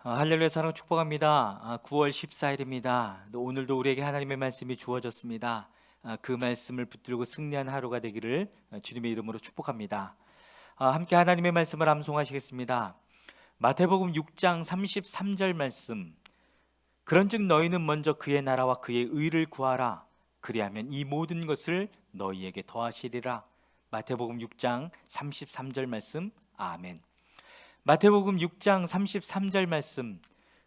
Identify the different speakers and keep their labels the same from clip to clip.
Speaker 1: 할렐루야 사랑 축복합니다. 9월 14일입니다. 오늘도 우리에게 하나님의 말씀이 주어졌습니다. 그 말씀을 붙들고 승리한 하루가 되기를 주님의 이름으로 축복합니다. 함께 하나님의 말씀을 암송하시겠습니다. 마태복음 6장 33절 말씀. 그런즉 너희는 먼저 그의 나라와 그의 의를 구하라. 그리하면 이 모든 것을 너희에게 더하시리라. 마태복음 6장 33절 말씀. 아멘. 마태복음 6장 33절 말씀.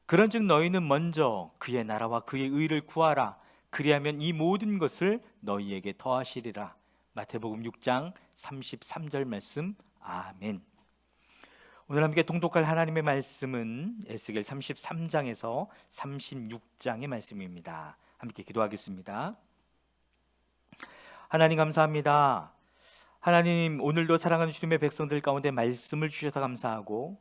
Speaker 1: 그런즉 너희는 먼저 그의 나라와 그의 의를 구하라. 그리하면 이 모든 것을 너희에게 더하시리라. 마태복음 6장 33절 말씀. 아멘. 오늘 함께 통독할 하나님의 말씀은 에스겔 33장에서 36장의 말씀입니다. 함께 기도하겠습니다. 하나님 감사합니다. 하나님, 오늘도 사랑하는 주님의 백성들 가운데 말씀을 주셔서 감사하고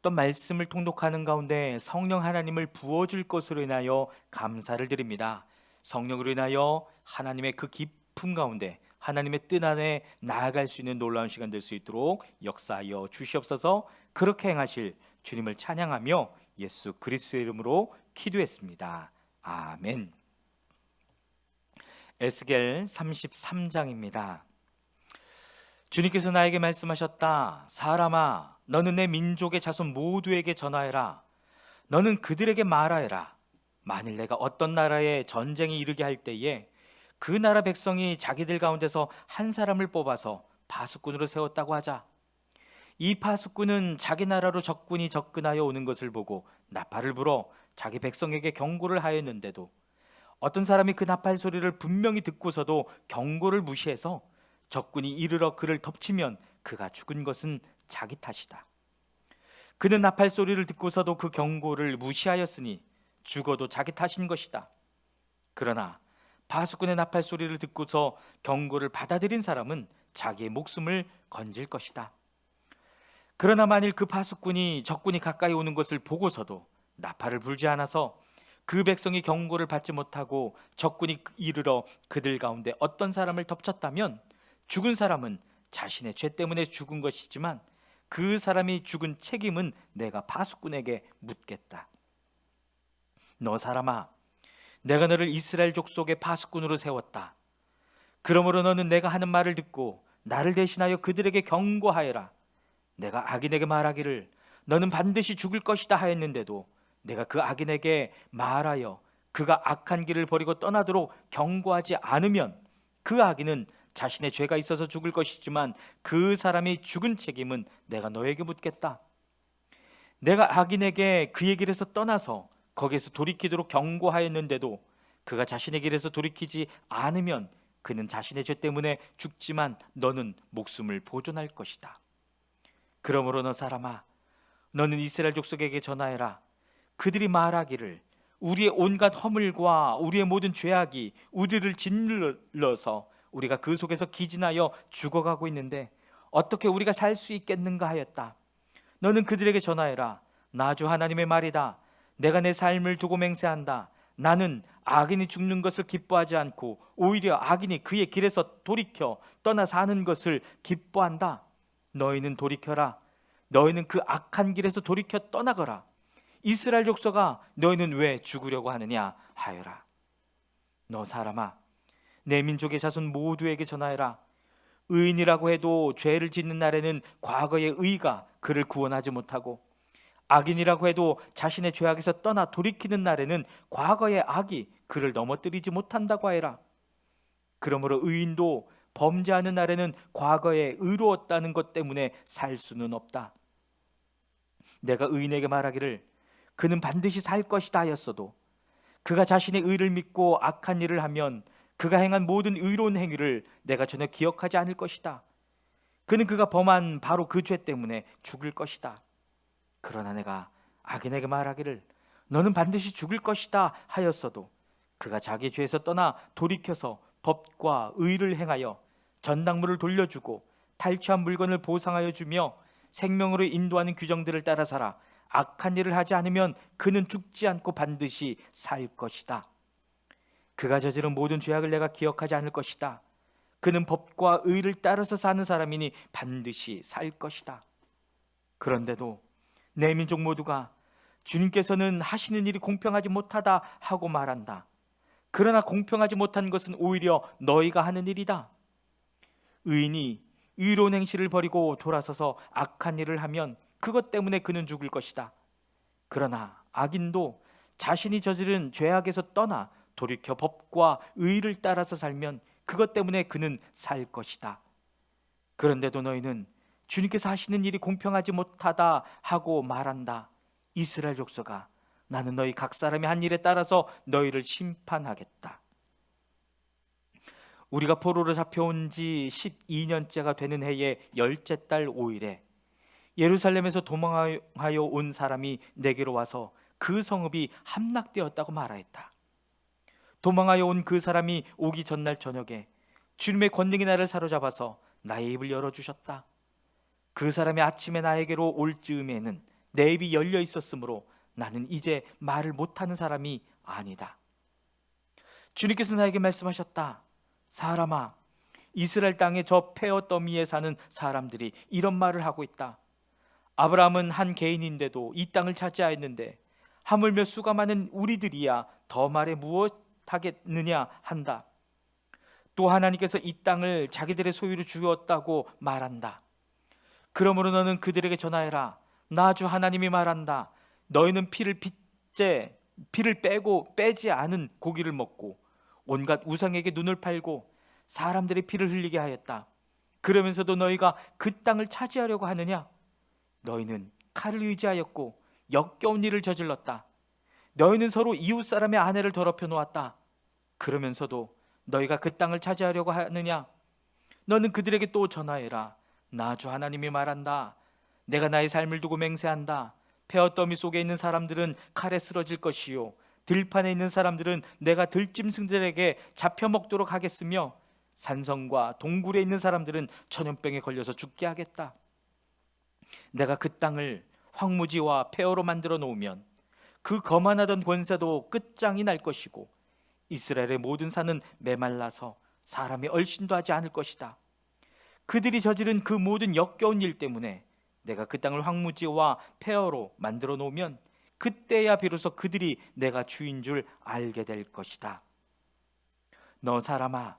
Speaker 1: 또 말씀을 통독하는 가운데 성령 하나님을 부어줄 것으로 인하여 감사를 드립니다. 성령으로 인하여 하나님의 그 깊음 가운데 하나님의 뜻 안에 나아갈 수 있는 놀라운 시간 될 수 있도록 역사하여 주시옵소서. 그렇게 행하실 주님을 찬양하며 예수 그리스도의 이름으로 기도했습니다. 아멘. 에스겔 33장입니다. 주님께서 나에게 말씀하셨다. 사람아, 너는 내 민족의 자손 모두에게 전하여라. 너는 그들에게 말하여라. 만일 내가 어떤 나라에 전쟁이 이르게 할 때에 그 나라 백성이 자기들 가운데서 한 사람을 뽑아서 파수꾼으로 세웠다고 하자. 이 파수꾼은 자기 나라로 적군이 접근하여 오는 것을 보고 나팔을 불어 자기 백성에게 경고를 하였는데도 어떤 사람이 그 나팔 소리를 분명히 듣고서도 경고를 무시해서 적군이 이르러 그를 덮치면 그가 죽은 것은 자기 탓이다. 그는 나팔 소리를 듣고서도 그 경고를 무시하였으니 죽어도 자기 탓인 것이다. 그러나 파수꾼의 나팔 소리를 듣고서 경고를 받아들인 사람은 자기의 목숨을 건질 것이다. 그러나 만일 그 파수꾼이 적군이 가까이 오는 것을 보고서도 나팔을 불지 않아서 그 백성이 경고를 받지 못하고 적군이 이르러 그들 가운데 어떤 사람을 덮쳤다면 죽은 사람은 자신의 죄 때문에 죽은 것이지만 그 사람이 죽은 책임은 내가 파수꾼에게 묻겠다. 너 사람아, 내가 너를 이스라엘 족속의 파수꾼으로 세웠다. 그러므로 너는 내가 하는 말을 듣고 나를 대신하여 그들에게 경고하여라. 내가 악인에게 말하기를 너는 반드시 죽을 것이다 하였는데도 내가 그 악인에게 말하여 그가 악한 길을 버리고 떠나도록 경고하지 않으면 그 악인은 자신의 죄가 있어서 죽을 것이지만 그 사람이 죽은 책임은 내가 너에게 묻겠다. 내가 악인에게 그의 길에서 떠나서 거기에서 돌이키도록 경고하였는데도 그가 자신의 길에서 돌이키지 않으면 그는 자신의 죄 때문에 죽지만 너는 목숨을 보존할 것이다. 그러므로 너 사람아, 너는 이스라엘 족속에게 전하여라. 그들이 말하기를 우리의 온갖 허물과 우리의 모든 죄악이 우리를 짓눌러서 우리가 그 속에서 기진하여 죽어가고 있는데 어떻게 우리가 살 수 있겠는가 하였다. 너는 그들에게 전하여라. 나 주 하나님의 말이다. 내가 내 삶을 두고 맹세한다. 나는 악인이 죽는 것을 기뻐하지 않고 오히려 악인이 그의 길에서 돌이켜 떠나 사는 것을 기뻐한다. 너희는 돌이켜라. 너희는 그 악한 길에서 돌이켜 떠나거라. 이스라엘 족속아, 너희는 왜 죽으려고 하느냐 하여라. 너 사람아, 내 민족의 자손 모두에게 전하여라. 의인이라고 해도 죄를 짓는 날에는 과거의 의가 그를 구원하지 못하고 악인이라고 해도 자신의 죄악에서 떠나 돌이키는 날에는 과거의 악이 그를 넘어뜨리지 못한다고 하여라. 그러므로 의인도 범죄하는 날에는 과거에 의로웠다는 것 때문에 살 수는 없다. 내가 의인에게 말하기를 그는 반드시 살 것이다 하였어도 그가 자신의 의를 믿고 악한 일을 하면 그가 행한 모든 의로운 행위를 내가 전혀 기억하지 않을 것이다. 그는 그가 범한 바로 그 죄 때문에 죽을 것이다. 그러나 내가 악인에게 말하기를 너는 반드시 죽을 것이다 하였어도 그가 자기 죄에서 떠나 돌이켜서 법과 의를 행하여 전당물을 돌려주고 탈취한 물건을 보상하여 주며 생명으로 인도하는 규정들을 따라 살아 악한 일을 하지 않으면 그는 죽지 않고 반드시 살 것이다. 그가 저지른 모든 죄악을 내가 기억하지 않을 것이다. 그는 법과 의를 따라서 사는 사람이니 반드시 살 것이다. 그런데도 내 민족 모두가 주님께서는 하시는 일이 공평하지 못하다 하고 말한다. 그러나 공평하지 못한 것은 오히려 너희가 하는 일이다. 의인이 의로운 행실을 버리고 돌아서서 악한 일을 하면 그것 때문에 그는 죽을 것이다. 그러나 악인도 자신이 저지른 죄악에서 떠나 돌이켜 법과 의를 따라서 살면 그것 때문에 그는 살 것이다. 그런데도 너희는 주님께서 하시는 일이 공평하지 못하다 하고 말한다. 이스라엘 족속아, 나는 너희 각 사람이 한 일에 따라서 너희를 심판하겠다. 우리가 포로로 잡혀온 지 12년째가 되는 해의 열째 달 5일에 예루살렘에서 도망하여 온 사람이 내게로 와서 그 성읍이 함락되었다고 말하였다. 도망하여 온 그 사람이 오기 전날 저녁에 주님의 권능이 나를 사로잡아서 나의 입을 열어주셨다. 그 사람이 아침에 나에게로 올 즈음에는 내 입이 열려 있었으므로 나는 이제 말을 못하는 사람이 아니다. 주님께서 나에게 말씀하셨다. 사람아, 이스라엘 땅의 저 페어 더미에 사는 사람들이 이런 말을 하고 있다. 아브라함은 한 개인인데도 이 땅을 차지하였는데 하물며 수가 많은 우리들이야 더 말해 무엇하겠느냐 한다. 또 하나님께서 이 땅을 자기들의 소유로 주었다고 말한다. 그러므로 너는 그들에게 전하여라. 나 주 하나님이 말한다. 너희는 피를 빼고 빼지 않은 고기를 먹고 온갖 우상에게 눈을 팔고 사람들의 피를 흘리게 하였다. 그러면서도 너희가 그 땅을 차지하려고 하느냐? 너희는 칼을 의지하였고 역겨운 일을 저질렀다. 너희는 서로 이웃 사람의 아내를 더럽혀 놓았다. 그러면서도 너희가 그 땅을 차지하려고 하느냐? 너는 그들에게 또 전하여라. 나 주 하나님이 말한다. 내가 나의 삶을 두고 맹세한다. 페어더미 속에 있는 사람들은 칼에 쓰러질 것이요 들판에 있는 사람들은 내가 들짐승들에게 잡혀 먹도록 하겠으며 산성과 동굴에 있는 사람들은 전염병에 걸려서 죽게 하겠다. 내가 그 땅을 황무지와 폐허로 만들어 놓으면 그 거만하던 권세도 끝장이 날 것이고 이스라엘의 모든 산은 메말라서 사람이 얼씬도 하지 않을 것이다. 그들이 저지른 그 모든 역겨운 일 때문에 내가 그 땅을 황무지와 폐허로 만들어 놓으면 그때야 비로소 그들이 내가 주인 줄 알게 될 것이다. 너 사람아,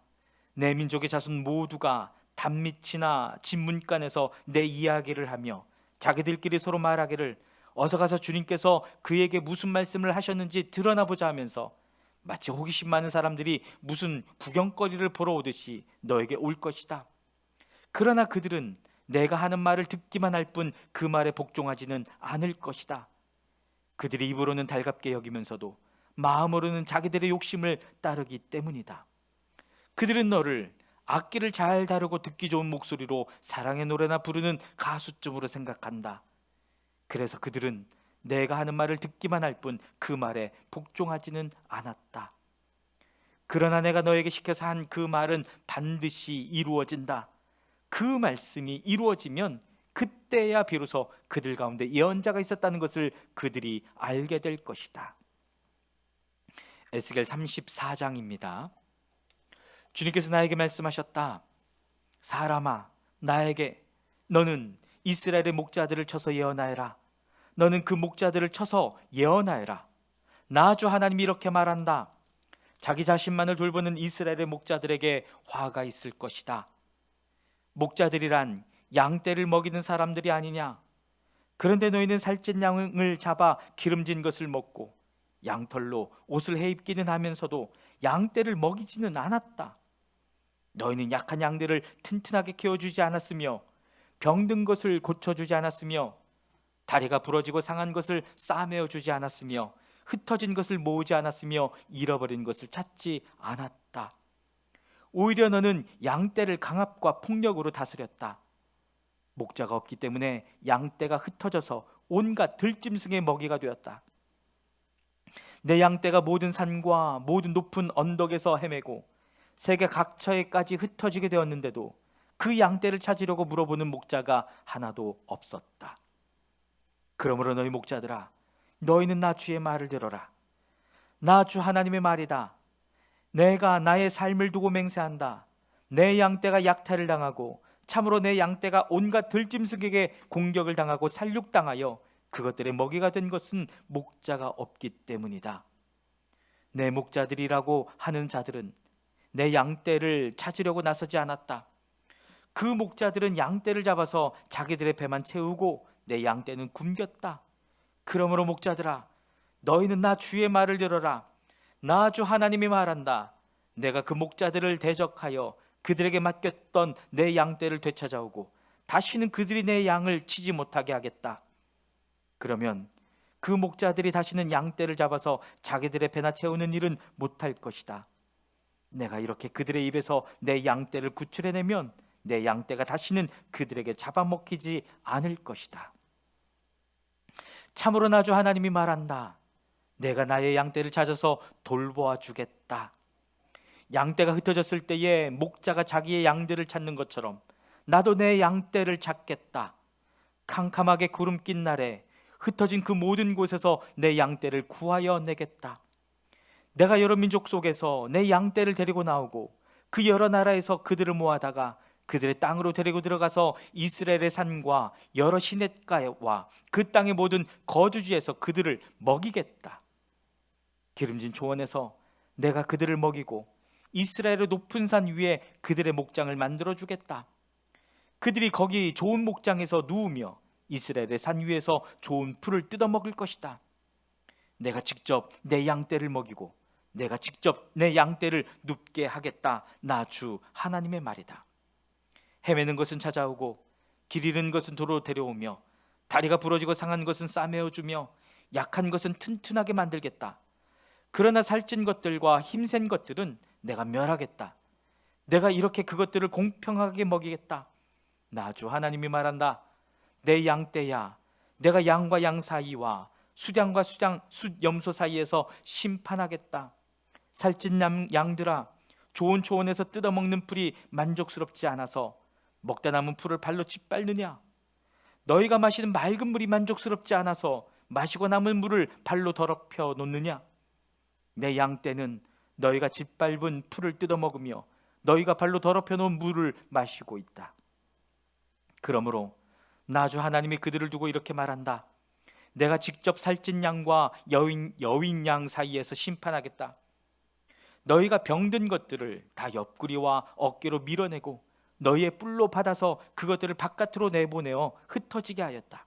Speaker 1: 내 민족의 자손 모두가 단밑이나 집문간에서 내 이야기를 하며 자기들끼리 서로 말하기를 어서 가서 주님께서 그에게 무슨 말씀을 하셨는지 드러나 보자 하면서 마치 호기심 많은 사람들이 무슨 구경거리를 보러 오듯이 너에게 올 것이다. 그러나 그들은 내가 하는 말을 듣기만 할 뿐 그 말에 복종하지는 않을 것이다. 그들이 입으로는 달갑게 여기면서도 마음으로는 자기들의 욕심을 따르기 때문이다. 그들은 너를 악기를 잘 다루고 듣기 좋은 목소리로 사랑의 노래나 부르는 가수쯤으로 생각한다. 그래서 그들은 내가 하는 말을 듣기만 할 뿐 그 말에 복종하지는 않았다. 그러나 내가 너에게 시켜서 한 그 말은 반드시 이루어진다. 그 말씀이 이루어지면 그때야 비로소 그들 가운데 예언자가 있었다는 것을 그들이 알게 될 것이다. 에스겔 34장입니다. 주님께서 나에게 말씀하셨다. 사람아, 나에게 너는 이스라엘의 목자들을 쳐서 예언하여라. 너는 그 목자들을 쳐서 예언하여라. 나 주 하나님이 이렇게 말한다. 자기 자신만을 돌보는 이스라엘의 목자들에게 화가 있을 것이다. 목자들이란 양떼를 먹이는 사람들이 아니냐? 그런데 너희는 살찐 양을 잡아 기름진 것을 먹고 양털로 옷을 해입기는 하면서도 양떼를 먹이지는 않았다. 너희는 약한 양들을 튼튼하게 키워주지 않았으며 병든 것을 고쳐주지 않았으며 다리가 부러지고 상한 것을 싸매어 주지 않았으며 흩어진 것을 모으지 않았으며 잃어버린 것을 찾지 않았다. 오히려 너는 양떼를 강압과 폭력으로 다스렸다. 목자가 없기 때문에 양떼가 흩어져서 온갖 들짐승의 먹이가 되었다. 내 양떼가 모든 산과 모든 높은 언덕에서 헤매고 세계 각처에까지 흩어지게 되었는데도 그 양떼를 찾으려고 물어보는 목자가 하나도 없었다. 그러므로 너희 목자들아, 너희는 나 주의 말을 들어라. 나 주 하나님의 말이다. 내가 나의 삶을 두고 맹세한다. 내 양떼가 약탈을 당하고 참으로 내 양떼가 온갖 들짐승에게 공격을 당하고 살육당하여 그것들의 먹이가 된 것은 목자가 없기 때문이다. 내 목자들이라고 하는 자들은 내 양떼를 찾으려고 나서지 않았다. 그 목자들은 양떼를 잡아서 자기들의 배만 채우고 내 양떼는 굶겼다. 그러므로 목자들아, 너희는 나 주의 말을 들어라. 나 주 하나님이 말한다. 내가 그 목자들을 대적하여 그들에게 맡겼던 내 양떼를 되찾아오고 다시는 그들이 내 양을 치지 못하게 하겠다. 그러면 그 목자들이 다시는 양떼를 잡아서 자기들의 배나 채우는 일은 못할 것이다. 내가 이렇게 그들의 입에서 내 양떼를 구출해내면 내 양떼가 다시는 그들에게 잡아먹히지 않을 것이다. 참으로 나 주 하나님이 말한다. 내가 나의 양떼를 찾아서 돌보아 주겠다. 양떼가 흩어졌을 때에 목자가 자기의 양들을 찾는 것처럼 나도 내 양떼를 찾겠다. 캄캄하게 구름 낀 날에 흩어진 그 모든 곳에서 내 양떼를 구하여 내겠다. 내가 여러 민족 속에서 내 양떼를 데리고 나오고 그 여러 나라에서 그들을 모아다가 그들의 땅으로 데리고 들어가서 이스라엘의 산과 여러 시냇가와 그 땅의 모든 거주지에서 그들을 먹이겠다. 기름진 초원에서 내가 그들을 먹이고 이스라엘의 높은 산 위에 그들의 목장을 만들어 주겠다. 그들이 거기 좋은 목장에서 누우며 이스라엘의 산 위에서 좋은 풀을 뜯어 먹을 것이다. 내가 직접 내 양떼를 먹이고 내가 직접 내 양떼를 눕게 하겠다. 나 주 하나님의 말이다. 헤매는 것은 찾아오고 길 잃은 것은 도로 데려오며 다리가 부러지고 상한 것은 싸매어 주며 약한 것은 튼튼하게 만들겠다. 그러나 살찐 것들과 힘센 것들은 내가 멸하겠다. 내가 이렇게 그것들을 공평하게 먹이겠다. 나 주 하나님이 말한다. 내 양떼야, 내가 양과 양 사이와 수양과 숫염소 사이에서 심판하겠다. 살찐 양들아, 좋은 초원에서 뜯어먹는 풀이 만족스럽지 않아서 먹다 남은 풀을 발로 짓밟느냐? 너희가 마시는 맑은 물이 만족스럽지 않아서 마시고 남은 물을 발로 더럽혀 놓느냐? 내 양떼는 너희가 짓밟은 풀을 뜯어먹으며 너희가 발로 더럽혀 놓은 물을 마시고 있다. 그러므로 나 주 하나님이 그들을 두고 이렇게 말한다. 내가 직접 살찐 양과 여윈 양 사이에서 심판하겠다. 너희가 병든 것들을 다 옆구리와 어깨로 밀어내고 너희의 뿔로 받아서 그것들을 바깥으로 내보내어 흩어지게 하였다.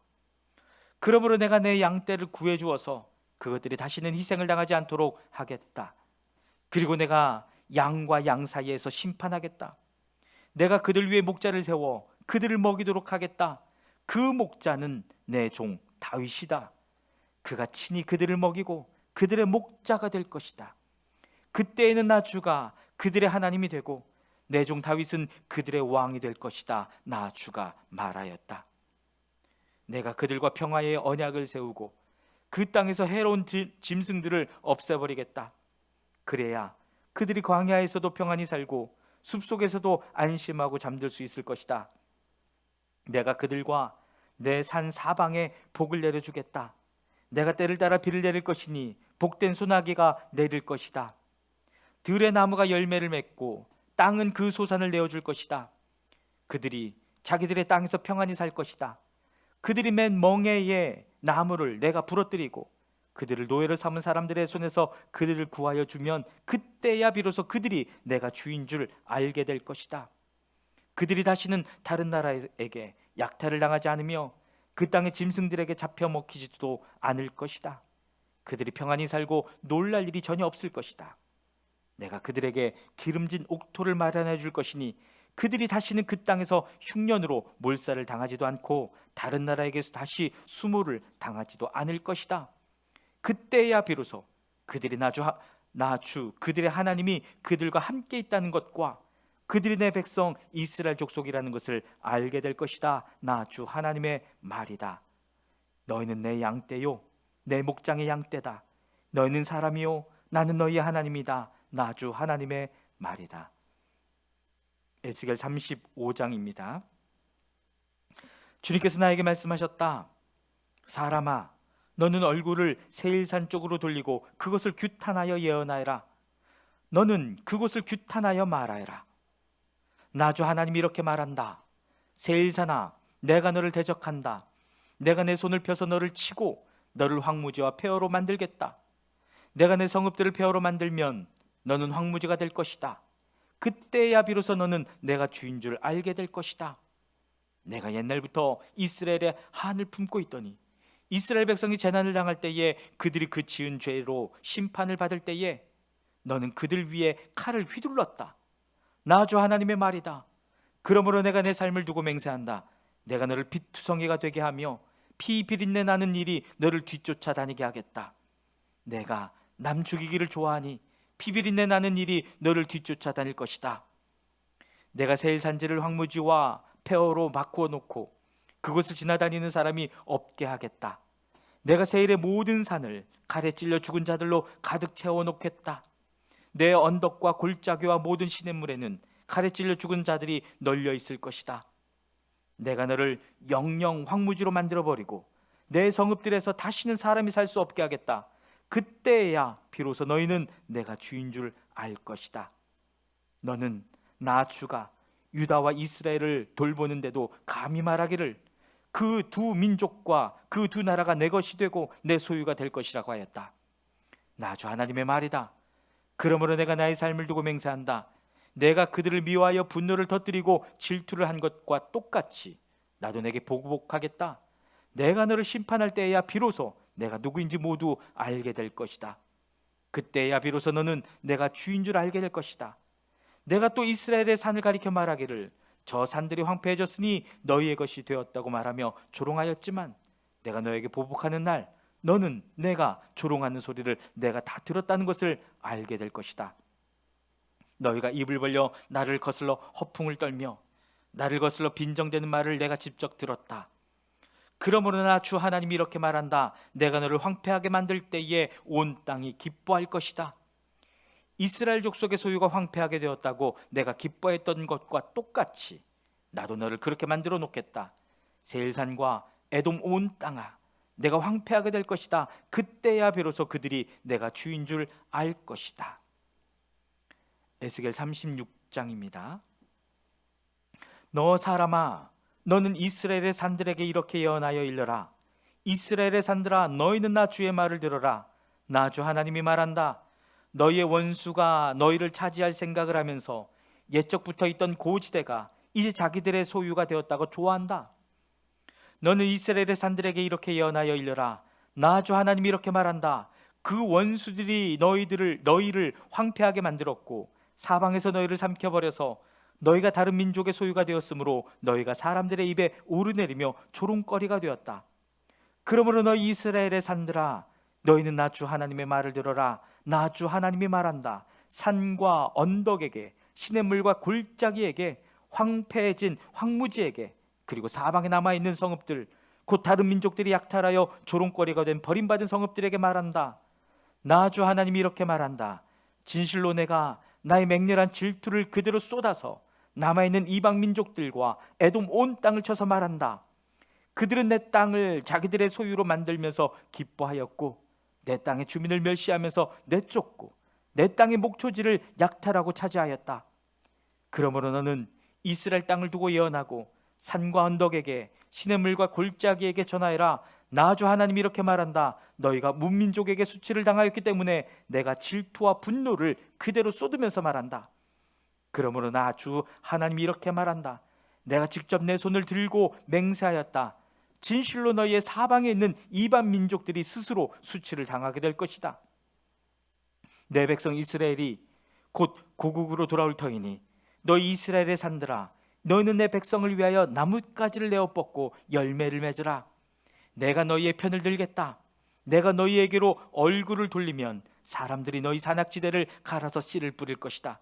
Speaker 1: 그러므로 내가 내 양떼를 구해 주어서 그것들이 다시는 희생을 당하지 않도록 하겠다. 그리고 내가 양과 양 사이에서 심판하겠다. 내가 그들 위에 목자를 세워 그들을 먹이도록 하겠다. 그 목자는 내 종 다윗이다. 그가 친히 그들을 먹이고 그들의 목자가 될 것이다. 그때에는 나 주가 그들의 하나님이 되고 내 종 다윗은 그들의 왕이 될 것이다. 나 주가 말하였다. 내가 그들과 평화의 언약을 세우고 그 땅에서 해로운 짐승들을 없애버리겠다. 그래야 그들이 광야에서도 평안히 살고 숲속에서도 안심하고 잠들 수 있을 것이다. 내가 그들과 내 산 사방에 복을 내려주겠다. 내가 때를 따라 비를 내릴 것이니 복된 소나기가 내릴 것이다. 들의 나무가 열매를 맺고 땅은 그 소산을 내어줄 것이다. 그들이 자기들의 땅에서 평안히 살 것이다. 그들이 맨 멍에의 나무를 내가 부러뜨리고 그들을 노예로 삼은 사람들의 손에서 그들을 구하여 주면 그때야 비로소 그들이 내가 주인 줄 알게 될 것이다. 그들이 다시는 다른 나라에게 약탈을 당하지 않으며 그 땅의 짐승들에게 잡혀 먹히지도 않을 것이다. 그들이 평안히 살고 놀랄 일이 전혀 없을 것이다. 내가 그들에게 기름진 옥토를 마련해 줄 것이니 그들이 다시는 그 땅에서 흉년으로 몰살을 당하지도 않고 다른 나라에게서 다시 수모를 당하지도 않을 것이다. 그때야 비로소 그들이 나 주 그들의 하나님이 그들과 함께 있다는 것과 그들이 내 백성 이스라엘 족속이라는 것을 알게 될 것이다. 나 주 하나님의 말이다. 너희는 내 양떼요 내 목장의 양떼다. 너희는 사람이요 나는 너희의 하나님이다. 나 주 하나님의 말이다. 에스겔 35장입니다. 주님께서 나에게 말씀하셨다. 사람아, 너는 얼굴을 세일산 쪽으로 돌리고 그것을 규탄하여 예언하여라. 너는 그곳을 규탄하여 말하여라. 나 주 하나님이 이렇게 말한다. 세일산아, 내가 너를 대적한다. 내가 내 손을 펴서 너를 치고 너를 황무지와 폐허로 만들겠다. 내가 내 성읍들을 폐허로 만들면 너는 황무지가 될 것이다. 그때야 비로소 너는 내가 주인 줄 알게 될 것이다. 내가 옛날부터 이스라엘의 한을 품고 있더니 이스라엘 백성이 재난을 당할 때에 그들이 그 지은 죄로 심판을 받을 때에 너는 그들 위에 칼을 휘둘렀다. 나 주 하나님의 말이다. 그러므로 내가 내 삶을 두고 맹세한다. 내가 너를 피투성이가 되게 하며 피 비린내 나는 일이 너를 뒤쫓아 다니게 하겠다. 내가 남 죽이기를 좋아하니 피 비린내 나는 일이 너를 뒤쫓아 다닐 것이다. 내가 세일 산지를 황무지와 폐허로 바꾸어 놓고 그곳을 지나다니는 사람이 없게 하겠다. 내가 세일의 모든 산을 칼에 찔려 죽은 자들로 가득 채워 놓겠다. 내 언덕과 골짜기와 모든 시냇물에는 칼에 찔려 죽은 자들이 널려 있을 것이다. 내가 너를 영영 황무지로 만들어버리고 내 성읍들에서 다시는 사람이 살 수 없게 하겠다. 그때야 비로소 너희는 내가 주인 줄 알 것이다. 너는 나 주가 유다와 이스라엘을 돌보는데도 감히 말하기를 그 두 민족과 그 두 나라가 내 것이 되고 내 소유가 될 것이라고 하였다. 나 주 하나님의 말이다. 그러므로 내가 나의 삶을 두고 맹세한다. 내가 그들을 미워하여 분노를 터뜨리고 질투를 한 것과 똑같이 나도 내게 보복하겠다. 내가 너를 심판할 때에야 비로소 내가 누구인지 모두 알게 될 것이다. 그때야 비로소 너는 내가 주인 줄 알게 될 것이다. 내가 또 이스라엘의 산을 가리켜 말하기를 저 산들이 황폐해졌으니 너희의 것이 되었다고 말하며 조롱하였지만 내가 너에게 보복하는 날 너는 내가 조롱하는 소리를 내가 다 들었다는 것을 알게 될 것이다. 너희가 입을 벌려 나를 거슬러 허풍을 떨며 나를 거슬러 빈정대는 말을 내가 직접 들었다. 그러므로 나 주 하나님이 이렇게 말한다. 내가 너를 황폐하게 만들 때에 온 땅이 기뻐할 것이다. 이스라엘 족속의 소유가 황폐하게 되었다고 내가 기뻐했던 것과 똑같이 나도 너를 그렇게 만들어 놓겠다. 세일산과 에돔 온 땅아, 내가 황폐하게 될 것이다. 그때야 비로소 그들이 내가 주인 줄 알 것이다. 에스겔 36장입니다. 너 사람아, 너는 이스라엘의 산들에게 이렇게 예언하여 일러라. 이스라엘의 산들아, 너희는 나 주의 말을 들어라. 나 주 하나님이 말한다. 너희의 원수가 너희를 차지할 생각을 하면서 옛적부터 있던 고지대가 이제 자기들의 소유가 되었다고 좋아한다. 너는 이스라엘의 산들에게 이렇게 예언하여 일러라. 나 주 하나님이 이렇게 말한다. 그 원수들이 너희를 황폐하게 만들었고 사방에서 너희를 삼켜버려서 너희가 다른 민족의 소유가 되었으므로 너희가 사람들의 입에 오르내리며 조롱거리가 되었다. 그러므로 너희 이스라엘의 산들아, 너희는 나 주 하나님의 말을 들어라. 나 주 하나님이 말한다. 산과 언덕에게, 시냇물과 골짜기에게, 황폐해진 황무지에게, 그리고 사방에 남아있는 성읍들, 곧 다른 민족들이 약탈하여 조롱거리가 된 버림받은 성읍들에게 말한다. 나 주 하나님이 이렇게 말한다. 진실로 내가 나의 맹렬한 질투를 그대로 쏟아서 남아있는 이방 민족들과 에돔 온 땅을 쳐서 말한다. 그들은 내 땅을 자기들의 소유로 만들면서 기뻐하였고 내 땅의 주민을 멸시하면서 내쫓고 내 땅의 목초지를 약탈하고 차지하였다. 그러므로 너는 이스라엘 땅을 두고 예언하고 산과 언덕에게 시냇물과 골짜기에게 전하여라. 나 주 하나님이 이렇게 말한다. 너희가 문민족에게 수치를 당하였기 때문에 내가 질투와 분노를 그대로 쏟으면서 말한다. 그러므로 나 주 하나님이 이렇게 말한다. 내가 직접 내 손을 들고 맹세하였다. 진실로 너희의 사방에 있는 이방 민족들이 스스로 수치를 당하게 될 것이다. 내 백성 이스라엘이 곧 고국으로 돌아올 터이니 너희 이스라엘의 산들아, 너희는 내 백성을 위하여 나뭇가지를 내어 뻗고 열매를 맺으라. 내가 너희의 편을 들겠다. 내가 너희에게로 얼굴을 돌리면 사람들이 너희 산악지대를 갈아서 씨를 뿌릴 것이다.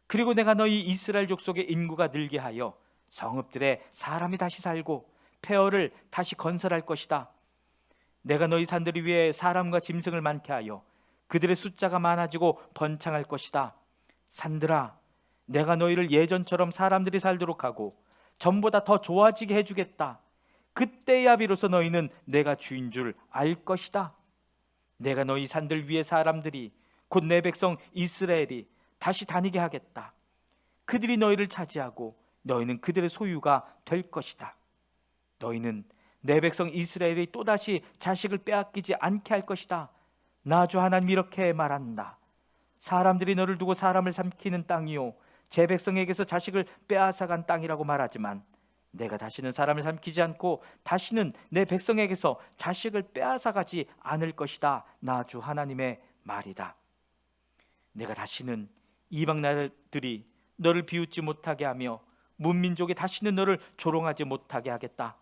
Speaker 1: 그리고 내가 너희 이스라엘 족속의 인구가 늘게 하여 성읍들에 사람이 다시 살고 폐허를 다시 건설할 것이다. 내가 너희 산들 위에 사람과 짐승을 많게 하여 그들의 숫자가 많아지고 번창할 것이다. 산들아, 내가 너희를 예전처럼 사람들이 살도록 하고 전보다 더 좋아지게 해주겠다. 그때야 비로소 너희는 내가 주인 줄 알 것이다. 내가 너희 산들 위에 사람들이 곧 내 백성 이스라엘이 다시 다니게 하겠다. 그들이 너희를 차지하고 너희는 그들의 소유가 될 것이다. 너희는 내 백성 이스라엘이 또다시 자식을 빼앗기지 않게 할 것이다. 나 주 하나님 이렇게 말한다. 사람들이 너를 두고 사람을 삼키는 땅이요 제 백성에게서 자식을 빼앗아간 땅이라고 말하지만 내가 다시는 사람을 삼키지 않고 다시는 내 백성에게서 자식을 빼앗아가지 않을 것이다. 나 주 하나님의 말이다. 내가 다시는 이방 나라들이 너를 비웃지 못하게 하며 문민족이 다시는 너를 조롱하지 못하게 하겠다.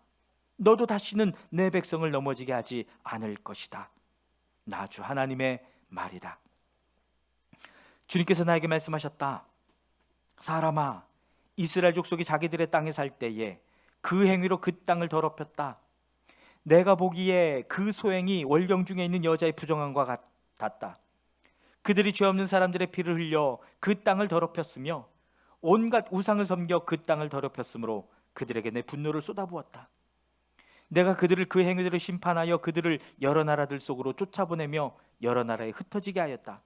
Speaker 1: 너도 다시는 내 백성을 넘어지게 하지 않을 것이다. 나 주 하나님의 말이다. 주님께서 나에게 말씀하셨다. 사람아, 이스라엘 족속이 자기들의 땅에 살 때에 그 행위로 그 땅을 더럽혔다. 내가 보기에 그 소행이 월경 중에 있는 여자의 부정함과 같았다. 그들이 죄 없는 사람들의 피를 흘려 그 땅을 더럽혔으며 온갖 우상을 섬겨 그 땅을 더럽혔으므로 그들에게 내 분노를 쏟아부었다. 내가 그들을 그 행위대로 심판하여 그들을 여러 나라들 속으로 쫓아보내며 여러 나라에 흩어지게 하였다.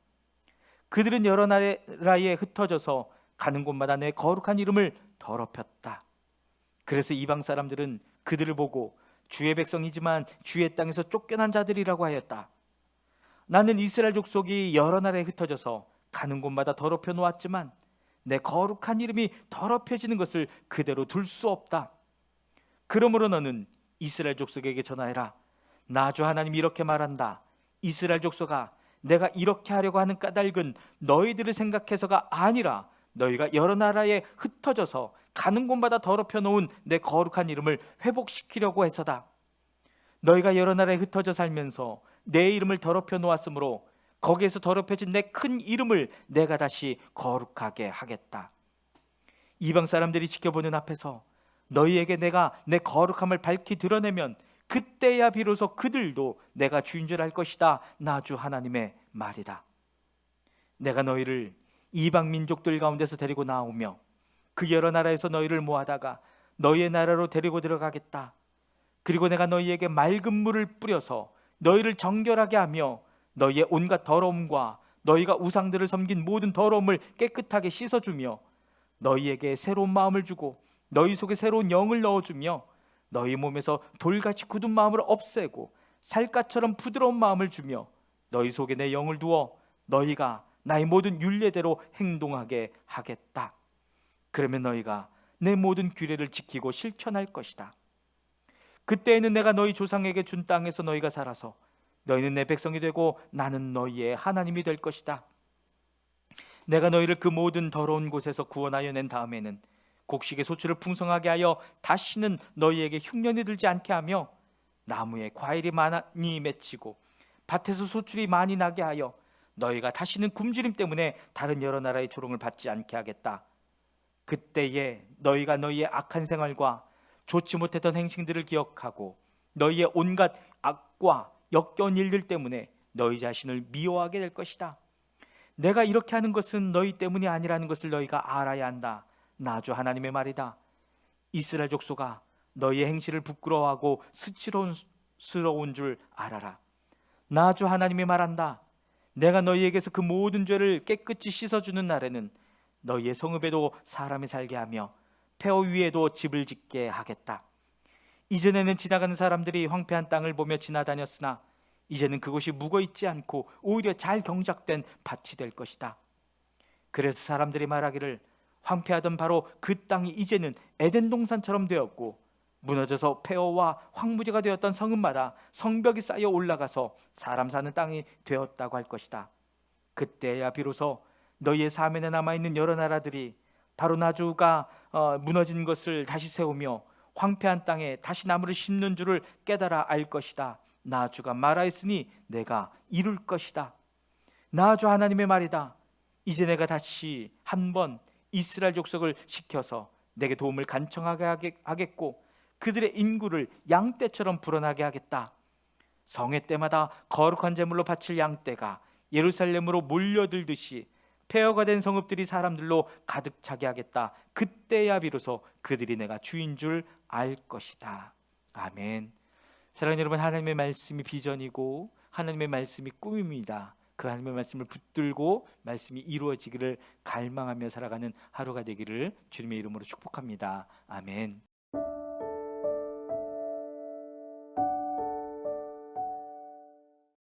Speaker 1: 그들은 여러 나라에 흩어져서 가는 곳마다 내 거룩한 이름을 더럽혔다. 그래서 이방 사람들은 그들을 보고 주의 백성이지만 주의 땅에서 쫓겨난 자들이라고 하였다. 나는 이스라엘 족속이 여러 나라에 흩어져서 가는 곳마다 더럽혀 놓았지만 내 거룩한 이름이 더럽혀지는 것을 그대로 둘 수 없다. 그러므로 너는 이스라엘 족속에게 전하여라. 나 주 하나님이 이렇게 말한다. 이스라엘 족속아, 내가 이렇게 하려고 하는 까닭은 너희들을 생각해서가 아니라 너희가 여러 나라에 흩어져서 가는 곳마다 더럽혀 놓은 내 거룩한 이름을 회복시키려고 해서다. 너희가 여러 나라에 흩어져 살면서 내 이름을 더럽혀 놓았으므로 거기에서 더럽혀진 내 큰 이름을 내가 다시 거룩하게 하겠다. 이방 사람들이 지켜보는 앞에서 너희에게 내가 내 거룩함을 밝히 드러내면 그때야 비로소 그들도 내가 주인 줄 알 것이다. 나 주 하나님의 말이다. 내가 너희를 이방 민족들 가운데서 데리고 나오며 그 여러 나라에서 너희를 모아다가 너희의 나라로 데리고 들어가겠다. 그리고 내가 너희에게 맑은 물을 뿌려서 너희를 정결하게 하며 너희의 온갖 더러움과 너희가 우상들을 섬긴 모든 더러움을 깨끗하게 씻어주며 너희에게 새로운 마음을 주고 너희 속에 새로운 영을 넣어주며 너희 몸에서 돌같이 굳은 마음을 없애고 살갗처럼 부드러운 마음을 주며 너희 속에 내 영을 두어 너희가 나의 모든 율례대로 행동하게 하겠다. 그러면 너희가 내 모든 규례를 지키고 실천할 것이다. 그때에는 내가 너희 조상에게 준 땅에서 너희가 살아서 너희는 내 백성이 되고 나는 너희의 하나님이 될 것이다. 내가 너희를 그 모든 더러운 곳에서 구원하여 낸 다음에는 곡식의 소출을 풍성하게 하여 다시는 너희에게 흉년이 들지 않게 하며 나무에 과일이 많이 맺히고 밭에서 소출이 많이 나게 하여 너희가 다시는 굶주림 때문에 다른 여러 나라의 조롱을 받지 않게 하겠다. 그때에 너희가 너희의 악한 생활과 좋지 못했던 행실들을 기억하고 너희의 온갖 악과 역겨운 일들 때문에 너희 자신을 미워하게 될 것이다. 내가 이렇게 하는 것은 너희 때문이 아니라는 것을 너희가 알아야 한다. 나 주 하나님의 말이다. 이스라엘 족속아, 너희의 행실을 부끄러워하고 수치스러운 줄 알아라. 나 주 하나님이 말한다. 내가 너희에게서 그 모든 죄를 깨끗이 씻어주는 날에는 너희의 성읍에도 사람이 살게 하며 폐허 위에도 집을 짓게 하겠다. 이전에는 지나가는 사람들이 황폐한 땅을 보며 지나다녔으나 이제는 그곳이 묵어있지 않고 오히려 잘 경작된 밭이 될 것이다. 그래서 사람들이 말하기를 황폐하던 바로 그 땅이 이제는 에덴 동산처럼 되었고 무너져서 폐허와 황무지가 되었던 성읍마다 성벽이 쌓여 올라가서 사람 사는 땅이 되었다고 할 것이다. 그때야 비로소 너희의 사면에 남아있는 여러 나라들이 바로 나주가 무너진 것을 다시 세우며 황폐한 땅에 다시 나무를 심는 줄을 깨달아 알 것이다. 나주가 말하였으니 내가 이룰 것이다. 나주 하나님의 말이다. 이제 내가 다시 한번 이스라엘 족속을 시켜서 내게 도움을 간청하게 하겠고 그들의 인구를 양떼처럼 불어나게 하겠다. 성회 때마다 거룩한 제물로 바칠 양떼가 예루살렘으로 몰려들듯이 폐허가 된 성읍들이 사람들로 가득 차게 하겠다. 그때야 비로소 그들이 내가 주인 줄 알 것이다. 아멘. 사랑하는 여러분, 하나님의 말씀이 비전이고 하나님의 말씀이 꿈입니다. 그 하나님의 말씀을 붙들고 말씀이 이루어지기를 갈망하며 살아가는 하루가 되기를 주님의 이름으로 축복합니다. 아멘.